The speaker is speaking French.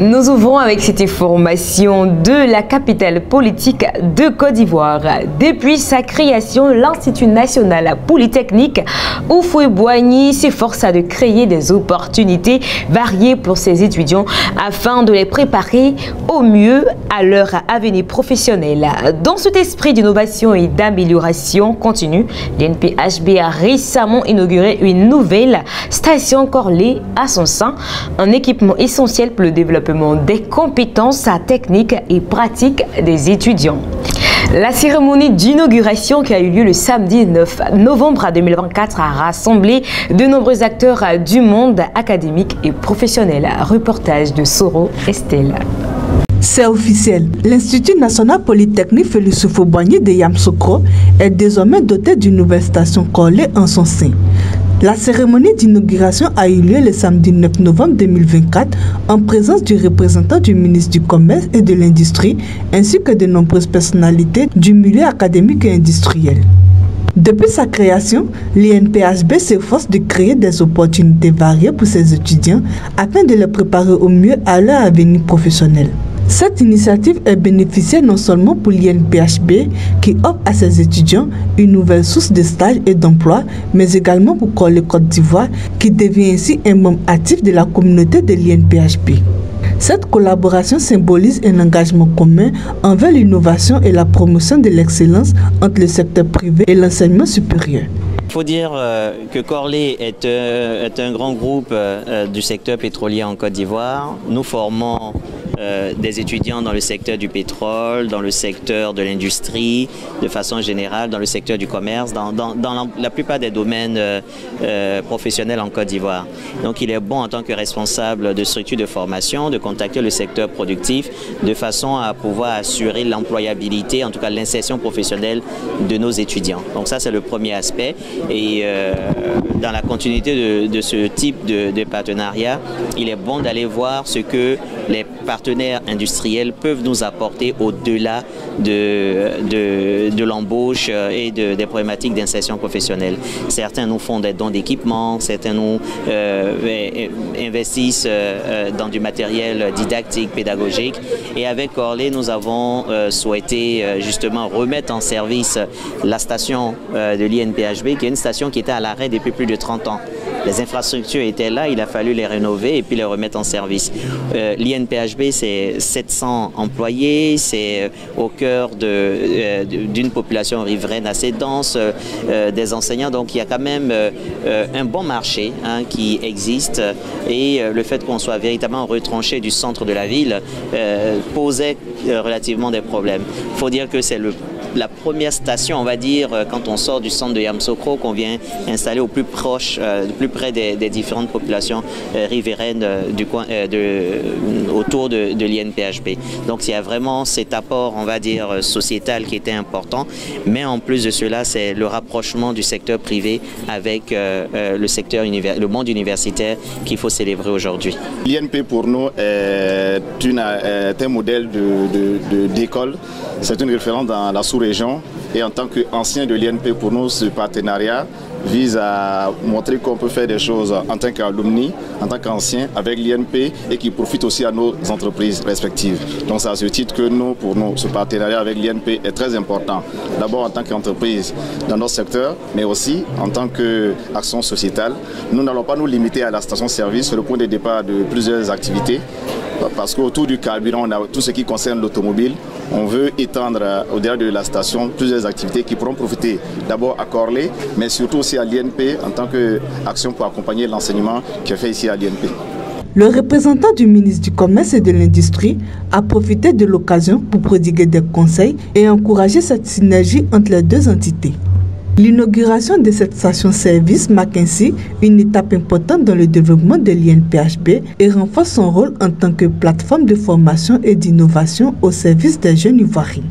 Nous ouvrons avec cette information de la capitale politique de Côte d'Ivoire. Depuis sa création, l'Institut national polytechnique Houphouët-Boigny s'efforce de créer des opportunités variées pour ses étudiants afin de les préparer au mieux à leur avenir professionnel. Dans cet esprit d'innovation et d'amélioration continue, l'INPHB a récemment inauguré une nouvelle station Corley à son sein, un équipement essentiel pour le développement des compétences techniques et pratiques des étudiants. La cérémonie d'inauguration qui a eu lieu le samedi 9 novembre 2024 a rassemblé de nombreux acteurs du monde académique et professionnel. Reportage de Soro Estelle. C'est officiel. L'Institut national polytechnique Félix Houphouët-Boigny de Yamoussoukro est désormais doté d'une nouvelle station Corley en son sein. La cérémonie d'inauguration a eu lieu le samedi 9 novembre 2024 en présence du représentant du ministre du Commerce et de l'Industrie ainsi que de nombreuses personnalités du milieu académique et industriel. Depuis sa création, l'INPHB s'efforce de créer des opportunités variées pour ses étudiants afin de les préparer au mieux à leur avenir professionnel. Cette initiative est bénéficiaire non seulement pour l'INPHB qui offre à ses étudiants une nouvelle source de stage et d'emploi, mais également pour Corley Côte d'Ivoire qui devient ainsi un membre actif de la communauté de l'INPHB. Cette collaboration symbolise un engagement commun envers l'innovation et la promotion de l'excellence entre le secteur privé et l'enseignement supérieur. Il faut dire que Corley est un grand groupe du secteur pétrolier en Côte d'Ivoire. Nous formons des étudiants dans le secteur du pétrole, dans le secteur de l'industrie, de façon générale, dans le secteur du commerce, dans la plupart des domaines professionnels en Côte d'Ivoire. Donc il est bon en tant que responsable de structure de formation de contacter le secteur productif de façon à pouvoir assurer l'employabilité, en tout cas l'insertion professionnelle de nos étudiants. Donc ça c'est le premier aspect. Et dans la continuité de ce type de partenariat, il est bon d'aller voir ce que les partenaires industriels peuvent nous apporter au-delà de l'embauche et des problématiques d'insertion professionnelle. Certains nous font des dons d'équipement, certains nous investissent dans du matériel didactique, pédagogique. Et avec Corley, nous avons souhaité justement remettre en service la station de l'INPHB, qui est une station qui était à l'arrêt depuis plus de 30 ans. Les infrastructures étaient là, il a fallu les rénover et puis les remettre en service. L'INPHB, c'est 700 employés, c'est au cœur d'une population riveraine assez dense, des enseignants. Donc il y a quand même un bon marché qui existe et le fait qu'on soit véritablement retranché du centre de la ville posait relativement des problèmes. Il faut dire que c'est la première station, on va dire, quand on sort du centre de Yamoussoukro, qu'on vient installer au plus proche, plus près des différentes populations riveraines du coin, autour de l'INPHB. Donc il y a vraiment cet apport, on va dire, sociétal qui était important, mais en plus de cela, c'est le rapprochement du secteur privé avec le monde universitaire qu'il faut célébrer aujourd'hui. L'INP pour nous est un modèle d'école, c'est une référence dans la sous-région et en tant qu'ancien de l'INP, pour nous, ce partenariat vise à montrer qu'on peut faire des choses en tant qu'alumni, en tant qu'ancien avec l'INP et qui profite aussi à nos entreprises respectives. Donc c'est à ce titre que pour nous, ce partenariat avec l'INP est très important. D'abord en tant qu'entreprise dans notre secteur, mais aussi en tant qu'action sociétale. Nous n'allons pas nous limiter à la station-service, c'est le point de départ de plusieurs activités. Parce qu'autour du carburant, on a tout ce qui concerne l'automobile. On veut étendre au-delà de la station plusieurs activités qui pourront profiter d'abord à Corley, mais surtout aussi à l'INP en tant qu'action pour accompagner l'enseignement qui est fait ici à l'INP. Le représentant du ministre du Commerce et de l'Industrie a profité de l'occasion pour prodiguer des conseils et encourager cette synergie entre les deux entités. L'inauguration de cette station-service marque ainsi une étape importante dans le développement de l'INPHB et renforce son rôle en tant que plateforme de formation et d'innovation au service des jeunes Ivoiriens.